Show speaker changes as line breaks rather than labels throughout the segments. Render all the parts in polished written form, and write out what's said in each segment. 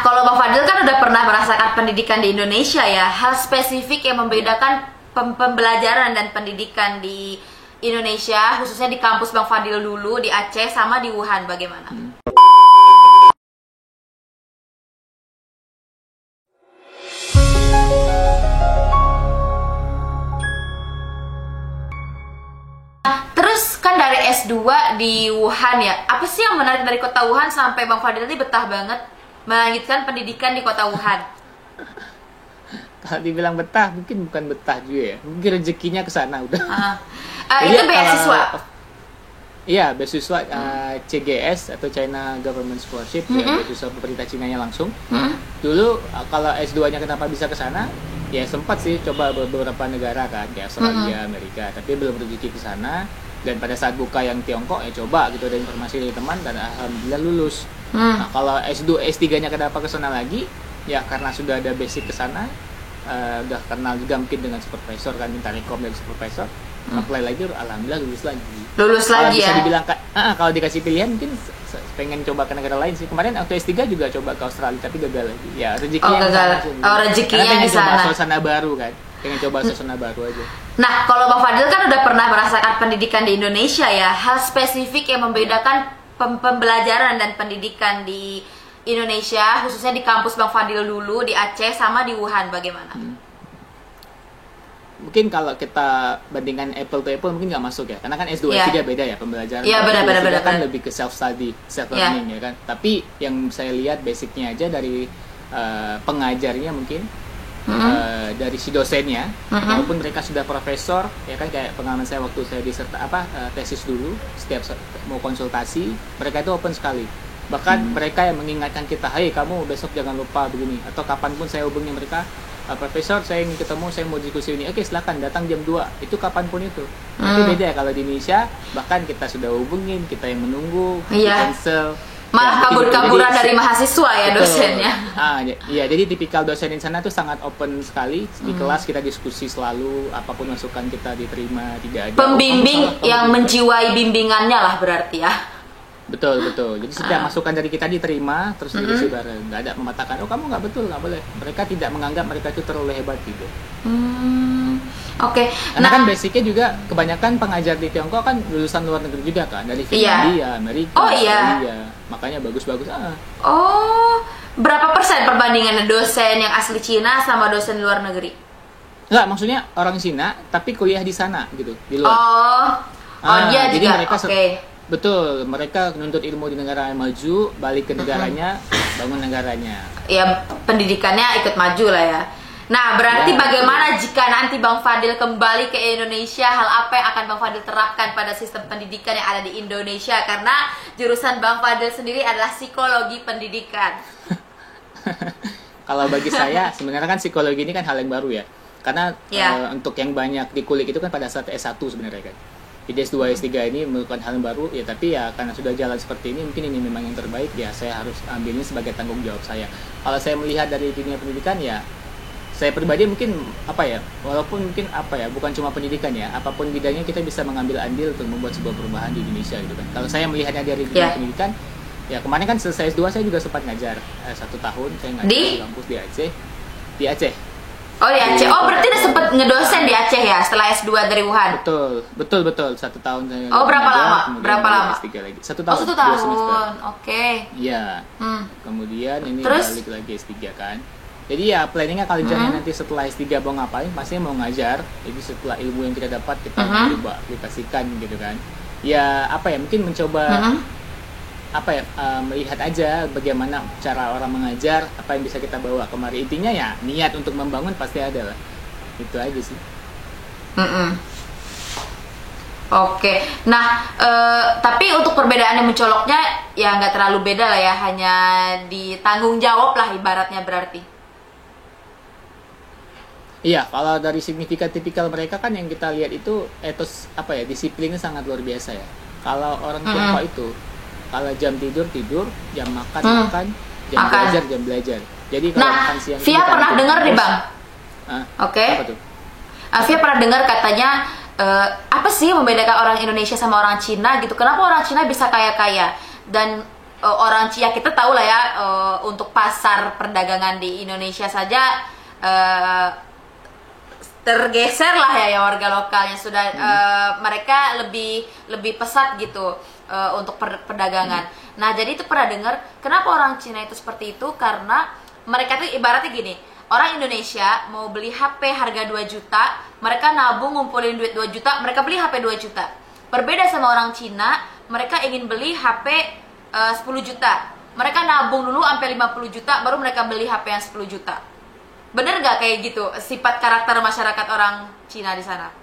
kalau Bang Fadil kan udah pernah merasakan pendidikan di Indonesia ya, hal spesifik yang membedakan pembelajaran dan pendidikan di Indonesia, khususnya di kampus Bang Fadil dulu di Aceh sama di Wuhan, bagaimana? Terus kan dari S2 di Wuhan ya, apa sih yang menarik dari kota Wuhan sampai Bang Fadil ini betah banget melanjutkan pendidikan di kota Wuhan?
Kalau dibilang betah, mungkin bukan betah juga ya. Mungkin rezekinya ke sana udah.
Itu beasiswa?
Iya, beasiswa CGS atau China Government Scholarship, ya, beasiswa pemerintah Cina-nya langsung. Dulu kalau S2-nya kenapa bisa ke sana? Ya sempat sih coba beberapa negara kan, kayak Australia, Amerika, tapi belum rezeki ke sana. Dan pada saat buka yang Tiongkok ya coba gitu, ada informasi dari teman dan alhamdulillah lulus. Nah, kalau S2 S3-nya kenapa ke sana lagi? Ya karena sudah ada basic ke sana. Udah kenal juga mungkin dengan supervisor kan, minta rekom dari supervisor, apply lagi, alhamdulillah lulus lagi.
Lulus
kalau
lagi
bisa
ya?
Dibilang kalau dikasih pilihan mungkin pengen coba ke negara lain sih. Kemarin waktu S3 juga coba ke Australia tapi gagal lagi. Ya rezekinya
gagal. Rezekinya di sana.
Coba suasana baru kan. Pengen coba suasana baru aja.
Nah, kalau Bang Fadil kan udah pernah merasakan pendidikan di Indonesia ya, hal spesifik yang membedakan pembelajaran dan pendidikan di Indonesia, khususnya di kampus Bang Fadil dulu di Aceh sama di Wuhan, bagaimana?
Mungkin kalau kita bandingkan apple to apple mungkin nggak masuk ya, karena kan S2 S3 beda ya pembelajaran.
Iya, benar.
Kan lebih ke self study, self learning ya kan. Tapi yang saya lihat basicnya aja dari pengajarnya mungkin, dari si dosennya, walaupun mereka sudah profesor ya kan, kayak pengalaman saya waktu saya tesis dulu, setiap mau konsultasi mereka itu open sekali. Bahkan mereka yang mengingatkan kita, hey kamu besok jangan lupa begini, atau kapanpun saya hubungi mereka, profesor saya ingin ketemu, saya mau diskusi ini, oke silakan datang jam 2, itu kapanpun itu. Tapi beda ya kalau di Indonesia, bahkan kita sudah hubungin, kita yang menunggu, cancel,
malah kabur-kaburan dari mahasiswa ya. Betul. Dosennya.
Iya, jadi tipikal dosen di sana tuh sangat open sekali. Di kelas kita diskusi selalu, apapun masukan kita diterima, tidak ada
pembimbing yang menjiwai bimbingannya lah berarti ya.
Betul. Jadi setiap masukan dari kita diterima, terus diskusi bareng. Nggak ada mematakan, oh kamu nggak betul, nggak boleh. Mereka tidak menganggap mereka itu terlalu hebat gitu.
Oke.
Karena kan basicnya juga kebanyakan pengajar di Tiongkok kan lulusan luar negeri juga kan, dari Finlandia, Amerika, Australia. Makanya bagus-bagus.
Berapa persen perbandingan dosen yang asli Cina sama dosen luar negeri?
Nggak, maksudnya orang Cina tapi kuliah di sana gitu, di luar.
Dia
jadi
juga.
Mereka betul, mereka menuntut ilmu di negara yang maju, balik ke negaranya, bangun negaranya.
Ya, pendidikannya ikut maju lah ya. Nah, berarti bagaimana jika nanti Bang Fadil kembali ke Indonesia, hal apa yang akan Bang Fadil terapkan pada sistem pendidikan yang ada di Indonesia? Karena jurusan Bang Fadil sendiri adalah psikologi pendidikan.
Kalau bagi saya, sebenarnya kan psikologi ini kan hal yang baru ya. Karena untuk yang banyak dikulik itu kan pada saat S1 sebenarnya kan. Di S2, S3 ini merupakan hal yang baru ya, tapi ya karena sudah jalan seperti ini, mungkin ini memang yang terbaik ya, saya harus ambil ini sebagai tanggung jawab saya. Kalau saya melihat dari dunia pendidikan ya, saya pribadi mungkin walaupun mungkin bukan cuma pendidikan ya, apapun bidangnya kita bisa mengambil andil untuk membuat sebuah perubahan di Indonesia gitu kan. Kalau saya melihatnya dari dunia pendidikan, ya kemarin kan selesai S2 saya juga sempat ngajar 1 tahun, saya ngajar di kampus di Aceh.
Oh di Aceh. Berarti udah sempat ngedosen di Aceh ya setelah S2 dari Wuhan.
Betul. 1 tahun saya.
Berapa lama?
S3 lagi. 1 tahun.
1 tahun. Oke.
Iya. Kemudian ini balik lagi S3 kan. Jadi ya planningnya kalau nanti setelah S3 mau ngapain, pasti mau ngajar. Jadi setelah ilmu yang kita dapat kita coba aplikasikan gitu kan. Ya mungkin mencoba melihat aja bagaimana cara orang mengajar, apa yang bisa kita bawa kemari. Intinya ya niat untuk membangun pasti ada lah. Itu aja sih.
Oke. Nah, tapi untuk perbedaan yang mencoloknya ya nggak terlalu beda lah ya, hanya ditanggung jawab lah ibaratnya berarti.
Iya, kalau dari signifikan tipikal mereka kan yang kita lihat itu etos disiplinnya sangat luar biasa ya. Kalau orang Tiongkok itu kalau jam tidur, jam makan, jam belajar. Jadi kalau makan siang
Via pernah dengar nih Bang? Oke.
Apa tuh?
Via pernah dengar katanya apa sih yang membedakan orang Indonesia sama orang Cina gitu? Kenapa orang Cina bisa kaya-kaya dan orang Cina, kita tahu lah ya, untuk pasar perdagangan di Indonesia saja tergeser lah ya warga lokalnya sudah mereka lebih pesat gitu untuk perdagangan. Nah, jadi itu pernah dengar kenapa orang Cina itu seperti itu, karena mereka tuh ibaratnya gini, orang Indonesia mau beli HP harga 2 juta, mereka nabung ngumpulin duit 2 juta, mereka beli HP 2 juta. Berbeda sama orang Cina, mereka ingin beli HP 10 juta. Mereka nabung dulu sampai 50 juta, baru mereka beli HP yang 10 juta. Bener gak kayak gitu sifat karakter masyarakat orang Cina di sana?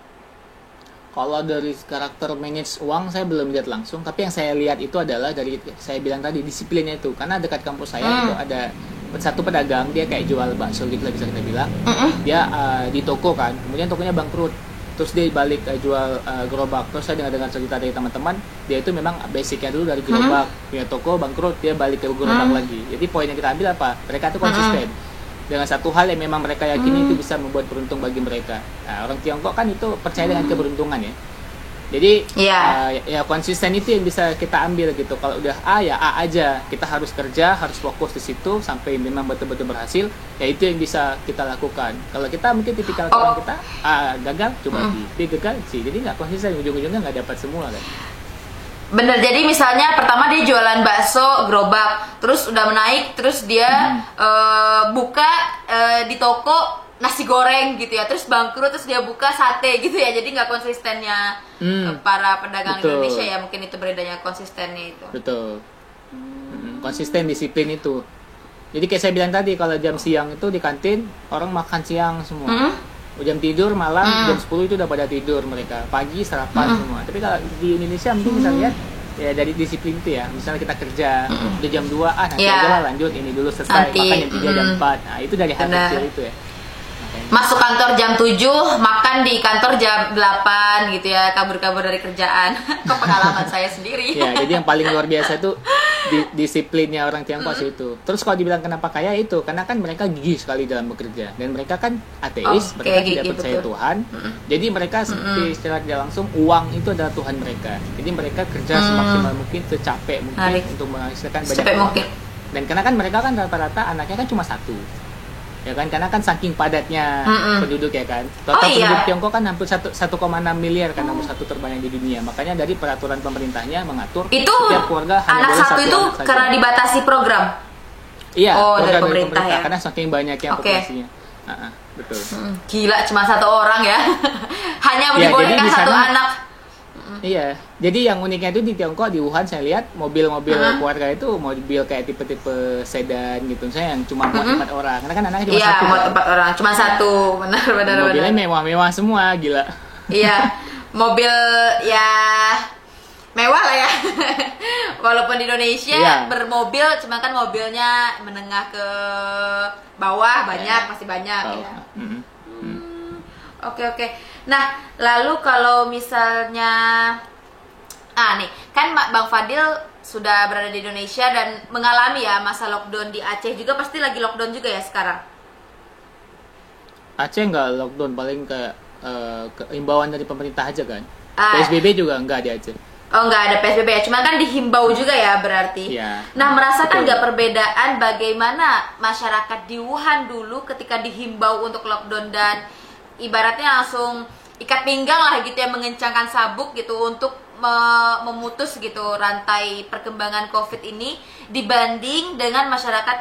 Kalau dari karakter manage uang saya belum lihat langsung, tapi yang saya lihat itu adalah dari saya bilang tadi disiplinnya itu. Karena dekat kampus saya itu ada satu pedagang, dia kayak jual bakso gitu lah bisa kita bilang. Dia di toko kan, kemudian tokonya bangkrut. Terus dia balik jual gerobak. Terus saya dengar cerita dari teman-teman, dia itu memang basicnya dulu dari gerobak, punya toko bangkrut, dia balik ke gerobak lagi. Jadi poin yang kita ambil apa? Mereka itu konsisten dengan satu hal yang memang mereka yakini itu bisa membuat beruntung bagi mereka. Nah, orang Tiongkok kan itu percaya dengan keberuntungan ya. Jadi ya konsisten itu yang bisa kita ambil gitu. Kalau udah A ya A aja. Kita harus kerja, harus fokus di situ sampai memang betul-betul berhasil. Ya itu yang bisa kita lakukan. Kalau kita mungkin tipikal orang kita A gagal, coba B gagal, C. Jadi nggak konsisten, ujung-ujungnya nggak dapat semua kan.
Bener, jadi misalnya pertama dia jualan bakso gerobak, terus udah menaik, terus dia buka di toko nasi goreng gitu ya, terus bangkrut, terus dia buka sate gitu ya, jadi nggak konsistennya para pedagang Indonesia ya, mungkin itu bedanya konsistennya itu.
Betul. Konsisten, disiplin itu. Jadi kayak saya bilang tadi, kalau jam siang itu di kantin orang makan siang semua. Jam tidur malam jam 10 itu udah pada tidur mereka, pagi sarapan semua. Tapi kalau di Indonesia mungkin bisa lihat ya dari disiplin itu ya, misalnya kita kerja udah jam 2 nanti aja lah lanjut ini dulu selesai, makan jam 3 jam 4. Nah itu dari hal kecil itu ya.
Masuk kantor jam 7, makan di kantor jam 8 gitu ya, kabur-kabur dari kerjaan. Ke pengalaman saya sendiri.
Ya, jadi yang paling luar biasa itu disiplinnya orang Tiongkok sih itu. Terus kalau dibilang kenapa kaya itu, karena kan mereka gigih sekali dalam bekerja. Dan mereka kan ateis, mereka tidak percaya Tuhan. Jadi mereka seperti secara tidak langsung, uang itu adalah Tuhan mereka. Jadi mereka kerja semaksimal mungkin, secapek mungkin untuk menghasilkan banyak uang. Dan karena kan mereka kan rata-rata anaknya kan cuma satu. Ya kan, karena kan saking padatnya penduduk ya kan. Total penduduk Tiongkok kan hampir 1,6 miliar kan, nomor satu terbanyak di dunia. Makanya dari peraturan pemerintahnya mengatur
itu
setiap keluarga hanya boleh satu
itu
anak
karena
saja.
Dibatasi program.
Iya,
program
dari
pemerintah ya.
Karena saking banyaknya populasinya. Betul.
Gila, cuma satu orang ya. Hanya dibolehkan satu anak.
Iya, jadi yang uniknya itu di Tiongkok, di Wuhan saya lihat mobil-mobil keluarga itu mobil kayak tipe-tipe sedan gitu, saya yang cuma muat 4 orang, karena kan anaknya cuma satu. Iya,
muat 4 orang, cuma satu, benar.
Mobilnya mewah-mewah semua, gila.
Iya, mobil ya mewah lah ya. Walaupun di Indonesia bermobil, cuma kan mobilnya menengah ke bawah banyak, masih banyak ya. Oke. Nah, lalu kalau misalnya nih, kan Bang Fadil sudah berada di Indonesia dan mengalami ya masa lockdown di Aceh juga, pasti lagi lockdown juga ya sekarang.
Aceh nggak lockdown, paling ke himbauan dari pemerintah aja kan. PSBB juga nggak di Aceh.
Oh, nggak ada PSBB ya, cuma kan dihimbau juga ya berarti.
Ya,
nah, merasakan nggak perbedaan bagaimana masyarakat di Wuhan dulu ketika dihimbau untuk lockdown dan ibaratnya langsung ikat pinggang lah gitu ya, mengencangkan sabuk gitu untuk memutus gitu rantai perkembangan COVID ini dibanding dengan masyarakat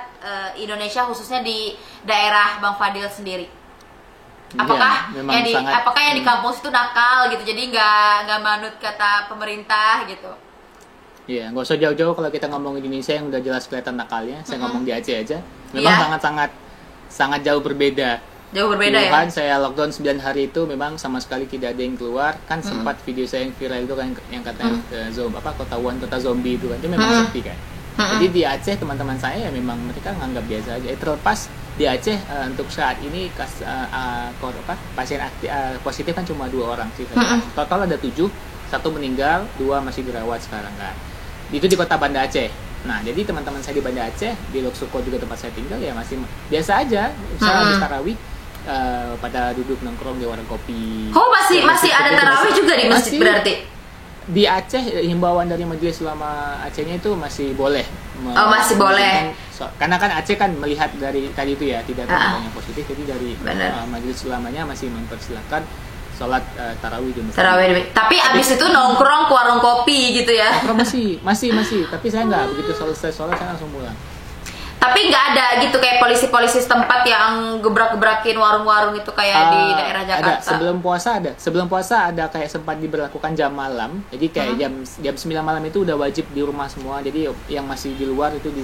Indonesia khususnya di daerah Bang Fadil sendiri. Apakah yang di kampus itu nakal gitu, jadi nggak manut kata pemerintah gitu?
Iya, nggak usah jauh-jauh kalau kita ngomong Indonesia yang udah jelas kelihatan nakalnya. Saya ngomong di Aceh aja, memang sangat jauh berbeda.
Jauh berbeda
di Wuhan,
ya?
saya lockdown 9 hari itu memang sama sekali tidak ada yang keluar. Kan sempat video saya yang viral itu kan yang katanya kota Wuhan, kota zombie itu kan, itu memang sepi kan. Jadi di Aceh teman-teman saya ya memang mereka nganggap biasa aja. Terlepas di Aceh untuk saat ini pasien positif kan cuma 2 orang sih. Total ada 7, 1 meninggal, 2 masih dirawat sekarang kan. Itu di kota Banda Aceh. Nah, jadi teman-teman saya di Banda Aceh, di Lok Suko juga tempat saya tinggal ya masih biasa aja. Misalnya habis tarawih pada duduk nongkrong di warung kopi.
Oh, masih ada tarawih juga di masjid berarti?
di Aceh himbauan dari Majelis Ulama Acehnya itu masih boleh.
Masih boleh.
Karena kan Aceh kan melihat dari tadi itu ya tidak ada yang positif, jadi dari Majelis Ulamanya masih mempersilahkan sholat tarawih di masjid.
Tapi abis itu nongkrong ke warung kopi gitu ya?
Masih. Tapi saya nggak begitu selesai sholat saya langsung pulang.
Tapi nggak ada gitu kayak polisi-polisi setempat yang gebrak-gebrakin warung-warung itu kayak di daerah Jakarta.
Ada. Sebelum puasa ada kayak sempat diberlakukan jam malam. Jadi kayak jam 9 malam itu udah wajib di rumah semua. Jadi yang masih di luar itu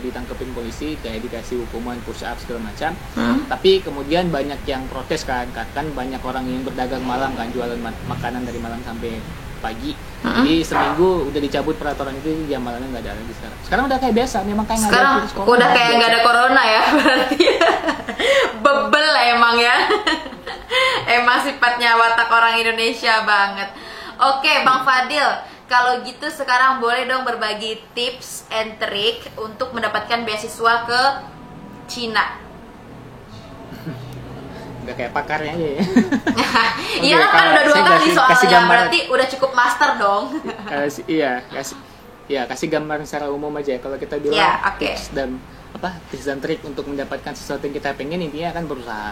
ditangkepin polisi, kayak dikasih hukuman push up segala macam. Tapi kemudian banyak yang protes kan banyak orang yang berdagang malam kan, jualan makanan dari malam sampai pagi. Jadi seminggu udah dicabut peraturan itu, jam malamnya nggak ada lagi sekarang. Sekarang udah kayak biasa, memang kayak nggak ada virus corona.
Udah kayak nggak ada corona ya berarti. Bebel lah emang ya. Emang sifatnya watak orang Indonesia banget. Oke, Bang Fadil, kalau gitu sekarang boleh dong berbagi tips and trick untuk mendapatkan beasiswa ke Cina.
Udah kayak pakarnya aja ya.
Iya kan udah 2 kali soalnya, berarti udah cukup master dong.
Kasih gambaran secara umum aja. Kalau kita bilang tips dan trik untuk mendapatkan sesuatu yang kita pengen, intinya kan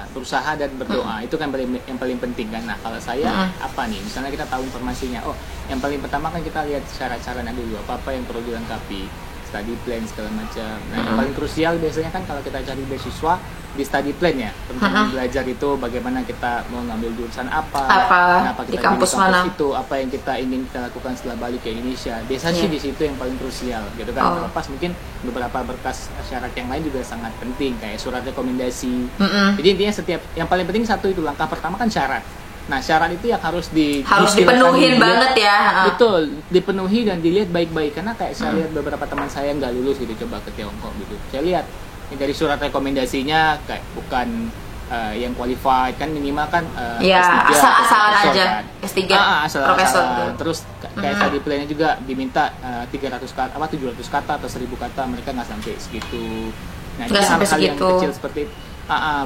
berusaha dan berdoa. Itu kan yang paling penting kan. Nah, kalau saya apa nih? Misalnya kita tahu informasinya. Yang paling pertama kan kita lihat syarat-syaratnya dulu. Apa yang perlu dilengkapi, study plan segala macam. Nah, yang paling krusial biasanya kan kalau kita cari beasiswa di study plan ya, tentang belajar itu bagaimana kita mau ngambil jurusan apa kenapa kita
di kampus mana
itu, apa yang kita ingin kita lakukan setelah balik ke Indonesia. Biasanya sih di situ yang paling krusial gitu kan. Terlepas mungkin beberapa berkas syarat yang lain juga sangat penting kayak surat rekomendasi. Jadi intinya yang paling penting satu itu, langkah pertama kan syarat. Nah, syarat itu yang harus
dipenuhin banget ya.
Betul, dipenuhi dan dilihat baik-baik. Karena kayak saya lihat beberapa teman saya nggak lulus gitu coba ke Tiongkok gitu. Saya lihat dari surat rekomendasinya kayak bukan yang qualified kan, minimal kan
S3, asal-asalan aja
kan.
S3 profesor.
Terus kayak study plan-nya juga diminta 700 kata atau 1000 kata, mereka nggak sampai segitu. Nah,
nggak sampai
hal-hal
segitu.
yang kecil seperti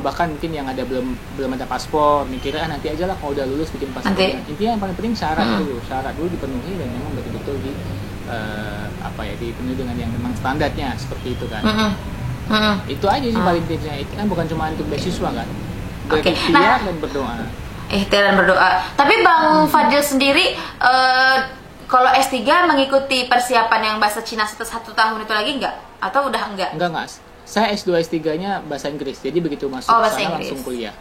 bahkan mungkin yang ada belum ada paspor, mikirnya nanti aja lah kalau udah lulus bikin paspor. Intinya yang paling penting syarat dulu dipenuhi dan memang betul-betul dipenuhi dengan yang memang standarnya seperti itu kan. Itu aja sih paling tipsnya. Itu kan bukan cuma untuk beasiswa kan, berikhtiar dan berdoa.
Ikhtiar dan berdoa. Tapi Bang Fadil sendiri kalau S3 mengikuti persiapan yang bahasa Cina 1 tahun itu lagi nggak? Atau udah enggak?
Enggak. Saya S2 S3-nya bahasa Inggris. Jadi begitu masuk sana langsung kuliah.